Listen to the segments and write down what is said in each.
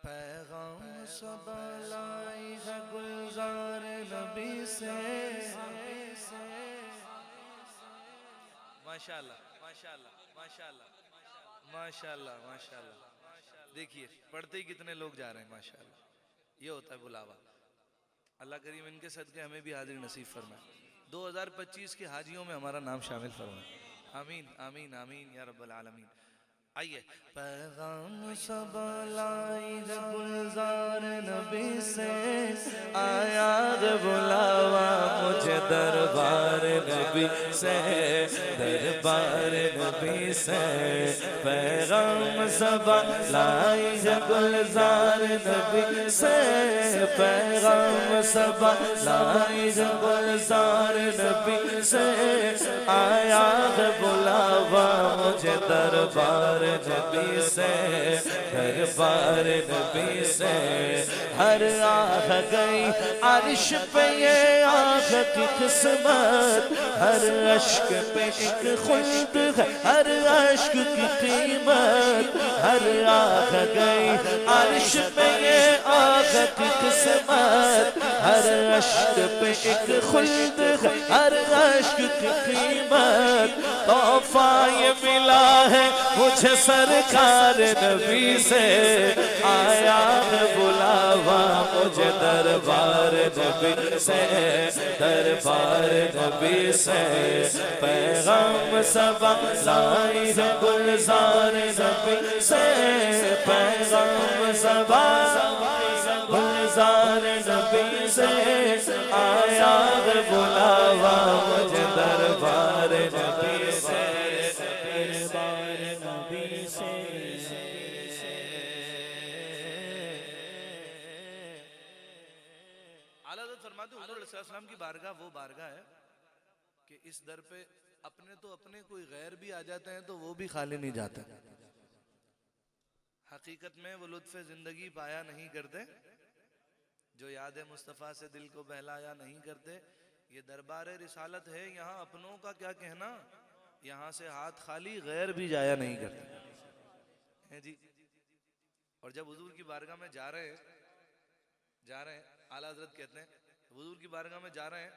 پیغام سب لائی ہے گلزار نبی سے ماشاءاللہ ماشاءاللہ ماشاءاللہ ماشاءاللہ ماشاءاللہ دیکھیے پڑھتے ہی کتنے لوگ جا رہے ہیں ماشاءاللہ یہ ہوتا ہے بلاوا اللہ کریم ان کے صدقے ہمیں بھی حاضری نصیب فرمائے 2025 کے حاجیوں میں ہمارا نام شامل فرمائے آمین آمین آمین یا رب العالمین آئیے پیغام سب لائی ہے گلزار نبی سے آیا ہے بلاوا مجھے دربار نبی سے دربار نبی سے پیغام سب لائی ہے گلزار نبی سے پیغام سب لائی ہے گلزار نبی سے آیا ہے بلاوا مجھے دربار نبی سے دربار نبی سے ہر آہ گئی عرش پہ یہ آہ کی قسمت ہر عشق پہ ایک خلد ہے ہر عشق کی قیمت ہر آہ گئی عرش پہ یہ آہ کی قسمت ہر عشق پہ ایک خلد ہے ہر عشق کی قیمت تحفہ یہ ملا ہے مجھے سرکار نبی سے آیا ہے بلاوا مجھے دربار نبی سے دربار نبی سے پیغام سب لائی ہے گلزار نبی سے پیغام سب گلزار نبی سے آیا ہے بلاوا مجھے دربار نبی سے حضور علیہ السلام کی بارگاہ وہ بارگاہ ہے کہ اس در پہ اپنے تو اپنے کوئی غیر بھی آ جاتے ہیں تو وہ بھی خالی نہیں جاتا حقیقت میں وہ لطف زندگی پایا نہیں کرتے جو یاد مصطفیٰ سے دل کو بہلایا نہیں کرتے یہ دربار رسالت ہے یہاں اپنوں کا کیا کہنا یہاں سے ہاتھ خالی غیر بھی جایا نہیں کرتے جی اور جب حضور کی بارگاہ میں جا رہے ہیں اعلیٰ حضرت کہتے ہیں حضور کی بارگاہ میں جا رہے ہیں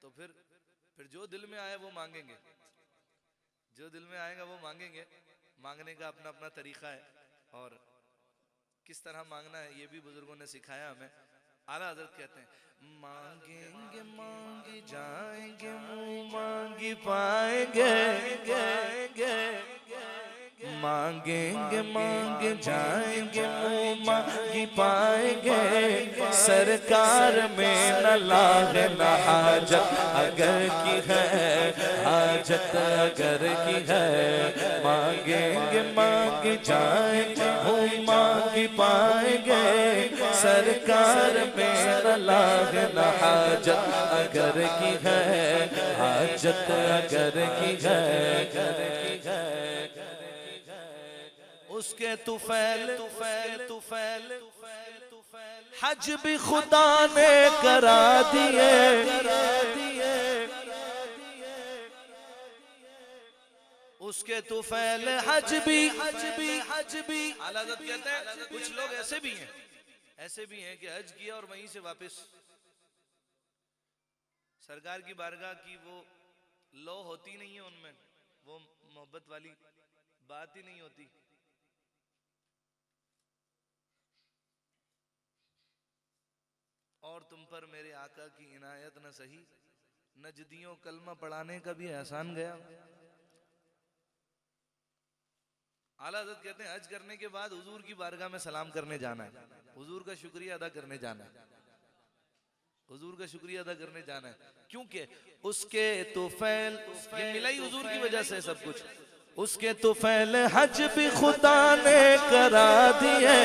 تو پھر جو دل میں آئے وہ مانگیں گے جو دل میں آئے گا وہ مانگیں گے مانگنے کا اپنا اپنا طریقہ ہے اور کس طرح مانگنا ہے یہ بھی بزرگوں نے سکھایا ہمیں اعلیٰ حضرت کہتے ہیں مانگیں گے مانگی جائیں گے منہ مانگی پائیں گے مانگیں گے مانگ جائیں گے منہ مانگی پائیں گے سرکار میں نہ لاغ نہ حاجت اگر کی ہے حاجت اگر کی ہے مانگیں گے مانگ جائیں گے منہ مانگی پائیں گے سرکار میں نہ لاغ نہ حاجت اگر کی ہے حاجت اگر کی ہے اس کے طفیل حج بھی خدا نے کرا دیے اس کے طفیل حج بھی اعلیٰ حضرت کہتے ہیں کچھ لوگ ایسے بھی ہیں کہ حج کیا اور وہیں سے واپس سرکار کی بارگاہ کی وہ لو ہوتی نہیں ہے ان میں وہ محبت والی بات ہی نہیں ہوتی اور تم پر میرے آقا کی عنایت نہ سہی نجدیوں کلمہ پڑھانے کا بھی احسان گیا اعلیٰ حضرت کہتے ہیں حج کرنے کے بعد حضور کی بارگاہ میں سلام کرنے جانا ہے حضور کا شکریہ ادا کرنے جانا ہے حضور کا شکریہ ادا کرنے جانا ہے کیونکہ اس کے طفیل یہ ملا ہی حضور کی وجہ سے سب کچھ اس کے طفیل حج بھی خدا نے کرا دیے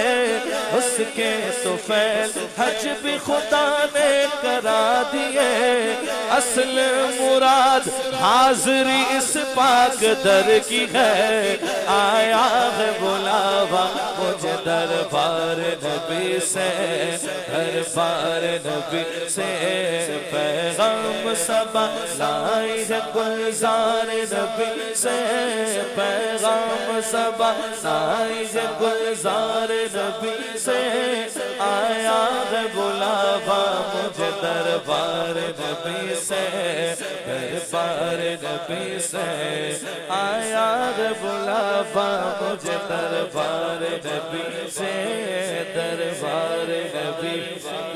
اس کے طفیل حج بھی خدا نے کرا دیے اصل مراد حاضری اس پاک در کی ہے آیا ہے بلاوا مجھے دربار نبی سے دربار نبی سے پیغام سب لائی ہے گلزار نبی سے پیغام سب لائی ہے گلزار نبی سے آیا ہے بلاوا مجھے دربار نبی سے دربار نبی سے آیا ہے بلاوا مجھے دربار نبی سے دربار نبی سے